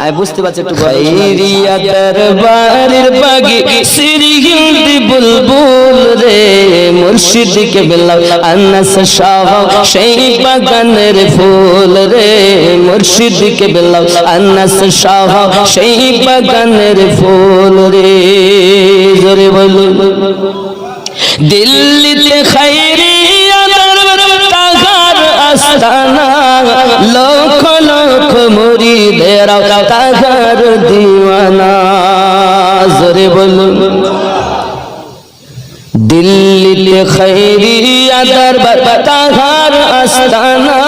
আমি বুঝতে পারছি একটু খাইরিয়া দরবারের বাগি সিরিহিন্দ বুলবুল রে মুর্শিদ কেবলা আনাস শাহ সেই বাগানের ফুল রে মুর্শিদ কেবলা আনাস শাহ সেই বাগানের ফুল রে জোরে বলুন দিল্লিতে খাইরিয়া দরবার তাহার আস্তানা লক্ষ লক্ষ মুরিদেরা তাহার দিওয়ানা জোরে বলুন দিল্লিতে খাইরিয়া দরবার তাহার আস্তানা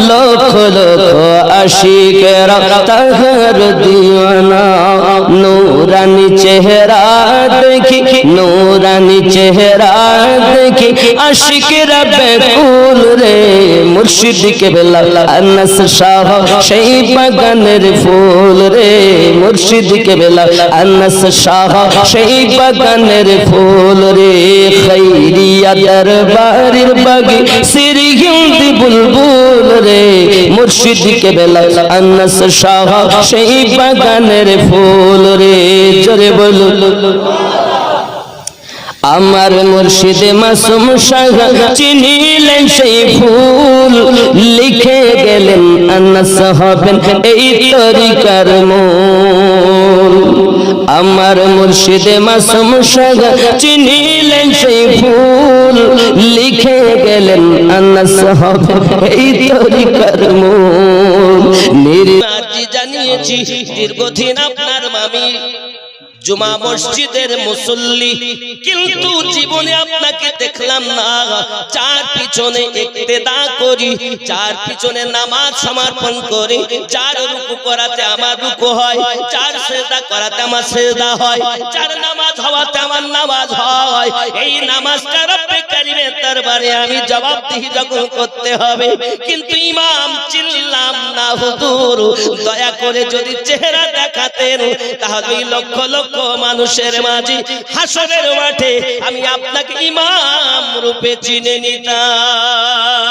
লক্ষ লক্ষ আশিকেরা তাহার দিওয়ানা নূরানি চেহারা দেখি নূরানি চেহারা দেখি আশিকেরা বেকুল রে মুর্শিদ কেবলা আনাস শাহ সেই বাগানের ফুল রে মুর্শিদ কেবলা আনাস শাহ সেই বাগানের ফুল রে খাইরিয়া দরবারের বাগি সিরিহিন্দ বুলবুল রে মুর্শিদ কেবলা আনাস শাহ সেই বাগানের ফুল রে জোরে বলুন আমার মুর্শিদ মাসুম শাহ চিনিলেন সেই ফুল লিখে গেলেন আনাস হবেন এই তরিকার মূল আমার মুর্শিদ মাসুম শাহ চিনিলেন সেই ফুল লিখে গেলেন আনাস হবেন এই তরিকার মূল নির্বাচি জানিয়েছি দীর্ঘদিন আপনার মামি জুমা মসজিদের মুসল্লি কিন্তু জীবনে আপনাকে দেখলাম না চার পিছনে ইক্তেদা করি চার পিছনে নামাজ সমর্পণ করি চার রুকু করাতে আমার রুকু হয় চার সিজদা করাতে আমার সিজদা হয় চার নামাজ হওয়াতে আমার নামাজ হয় এই নামাজটা রব্বে কারীমের দরবারে আমি জবাবদিহি যখন করতে হবে কিন্তু ইমাম চিনলাম না হুজুর দয়া করে যদি চেহারা দেখাতেন তাহলে লক্ষ লক্ষ মানুষের মাঝে হাসরের মাঠে আমি আপনাকে ইমাম রূপে চিনে নিতাম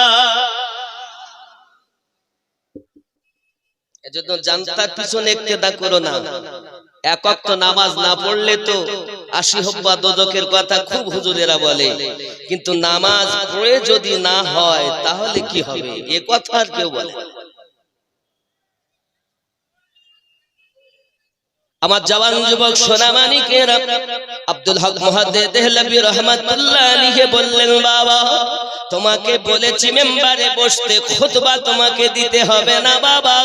এজন্য জান্নাতের পিছনে ইক্তেদা করো না এক ওয়াক্ত নামাজ না পড়লে তো 80 হব্বা দোজখের কথা খুব হুজুরেরা বলে কিন্তু নামাজ পড়ে যদি না হয় তাহলে কি হবে এ কথা আর কেউ বলে আমার জওয়ান যুবক সোনামানিকেরা আব্দুল হক মুহাদ্দিস দেহলভী রাহমাতুল্লাহ আলাইহি বললেন বাবা তোমাকে বলেছি মেম্বারে বসতে খুতবা তোমাকে দিতে হবে না বাবা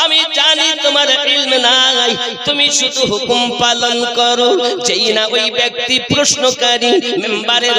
আমি জানি তোমার ইলম নাই তুমি শুধু হুকুম পালন করো যেই না ওই ব্যক্তি প্রশ্নকারী মেম্বারে